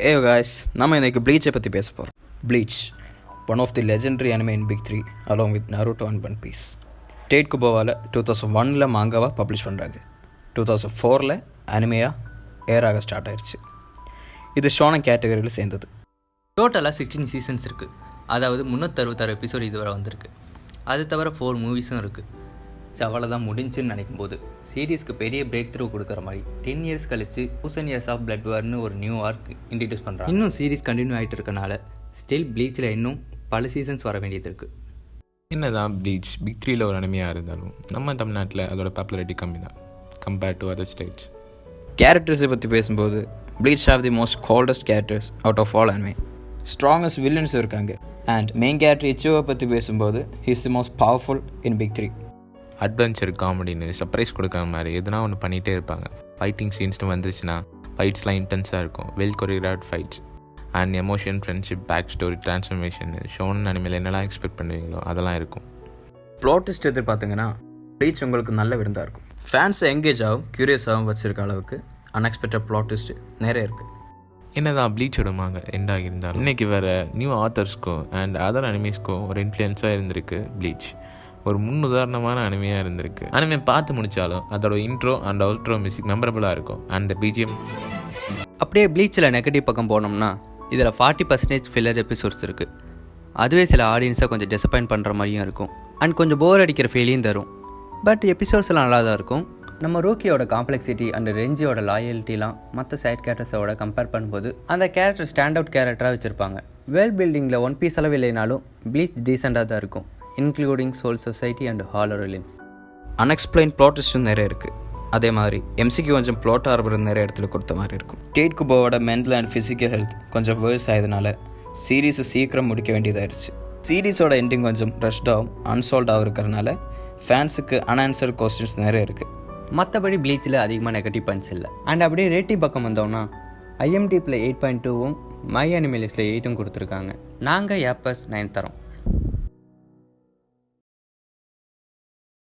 ஏ guys, நம்ம இன்றைக்கி ப்ளீச்சை பற்றி பேச போகிறோம். Bleach, one of the legendary anime in big 3 along with Naruto and One Piece. Tite குபோவால் 2001 மாங்காவாக பப்ளிஷ் பண்ணுறாங்க. 2004 அனிமையாக ஏராக ஸ்டார்ட் ஆயிடுச்சு. இது ஷோனன் கேட்டகரியில் சேர்ந்தது. டோட்டலாக 16 சீசன்ஸ் இருக்குது. அதாவது 366 எபிசோடு இதுவரை வந்திருக்கு. அது தவிர 4 மூவிஸும் இருக்குது. ஸோ அவ்வளோதான் முடிஞ்சுன்னு நினைக்கும் போது சீரீஸ்க்கு பெரிய பிரேக் த்ரூ கொடுக்குற மாதிரி 10 இயர்ஸ் கழிச்சு 1000 இயர்ஸ் ஆஃப் பிளட் வார்னு ஒரு நியூ ஆர்க் இன்ட்ரடியூஸ் பண்ணுறாங்க. இன்னும் சீரீஸ் கண்டினியூ ஆகிட்டு இருக்கனால ஸ்டில் ப்ளீச்சில் இன்னும் பல சீசன்ஸ் வர வேண்டியது இருக்குது. என்னதான் ப்ளீச் பிக் 3ல ஒரு அனிமையாக இருந்தாலும் நம்ம தமிழ்நாட்டில் அதோட பாப்புலாரிட்டி கம்மி தான் கம்பேர்ட் டு அதர் ஸ்டேட்ஸ். கேரக்டர்ஸை பற்றி பேசும்போது Bleach have the most coldest characters out of all anime. Strongest villains இருக்காங்க. அண்ட் மெயின் கேரக்டர் இச்சுவை பற்றி பேசும்போது he is the most powerful in big 3. Adventure காமெடின்னு சர்ப்ரைஸ் கொடுக்குற மாதிரி எதுனா ஒன்று பண்ணிகிட்டே இருப்பாங்க. ஃபைட்டிங் சீன்ஸ்னு வந்துச்சுன்னா ஃபைட்ஸ்லாம் இன்டென்ஸாக இருக்கும். Well choreographed fights and emotion, friendship, back story, transformation, shonen அனிமேல என்னெல்லாம் எக்ஸ்பெக்ட் பண்ணுவீங்களோ அதெல்லாம் இருக்கும். ப்ளாட் ட்விஸ்ட் எதிர்பார்த்தீங்கன்னா ப்ளீச் உங்களுக்கு நல்ல விருந்தாக இருக்கும். ஃபேன்ஸை எங்கேஜ் ஆகும், க்யூரியஸாகவும் வச்சுருக்க அளவுக்கு அன்எக்ஸ்பெக்டட் ப்ளாட் ட்விஸ்ட் நிறைய இருக்குது. என்னதான் ப்ளீச்சோட மாங்க எண்ட் ஆகியிருந்தாலும் இன்றைக்கி வேறு நியூ ஆத்தர்ஸ்க்கும் அண்ட் அதர் அனிமேஸ்க்கும் ஒரு இன்ஃப்ளூயன்ஸாக இருந்திருக்கு. ப்ளீச் ஒரு முன்னுதாரணமான அனிமையாக இருந்திருக்கு. அனிமே பார்த்து முடித்தாலும் அதோட இன்ட்ரோ அண்ட் அவுட்ரோ மியூசிக் மெமரபுளாக இருக்கும். And BGM. அப்படியே ப்ளீச்சில் நெகட்டிவ் பக்கம் போனோம்னா இதில் 40% ஃபில்லர் எபிசோட்ஸ் இருக்குது. அதுவே சில ஆடியன்ஸை கொஞ்சம் டிசப்பாயிண்ட் பண்ணுற மாதிரியும் இருக்கும். அண்ட் கொஞ்சம் போர் அடிக்கிற ஃபீலையும் தரும். பட் எபிசோட்ஸ் எல்லாம் நல்லா தான் இருக்கும். நம்ம ரூக்கியோட காம்ப்ளெக்சிட்டி அண்ட் ரெஞ்சியோட லாயல்ட்டிலாம் மற்ற சைட் கேரக்டர்ஸோட கம்பேர் பண்ணும்போது அந்த கேரக்டர் ஸ்டாண்ட் அவுட் கேரக்டராக வச்சுருப்பாங்க. வேர்ல்ட் பில்டிங்கில் ஒன் பீஸ் அளவு இல்லைனாலும் ப்ளீச் டீசெண்டாக தான் இருக்கும், including Soul Society and Hollow realms. Unexplained plot ட்விஸ்ட்டும் நிறைய இருக்குது. அதே மாதிரி எம்சிக்கு கொஞ்சம் ப்ளாட் ஆர்பர் நிறைய இடத்துல கொடுத்த மாதிரி இருக்கும். டேட் குபோவோட மென்டல் அண்ட் ஃபிசிக்கல் ஹெல்த் கொஞ்சம் வேர்ஸ் ஆயதுனால சீரீஸை சீக்கிரம் முடிக்க வேண்டியதாகிடுச்சு. சீரீஸோட எண்டிங் கொஞ்சம் ரஷ்டாகவும் அன்சால்வ்டாகவும் இருக்கிறதுனால ஃபேன்ஸுக்கு அன்ஆன்சர்ட் கொஸ்டின்ஸ் நிறைய இருக்குது. மற்றபடி ப்ளீச்சில் அதிகமாக நெகட்டிவ் பாயிண்ட்ஸ் இல்லை. அண்ட் அப்படியே ரேட்டிங் பக்கம் வந்தோம்னா IMDbல 8.2வும் மை அனிமே லிஸ்ட்டில் 8ம் கொடுத்துருக்காங்க. நாங்கள் ஏப்பஸ் 9 தரோம்.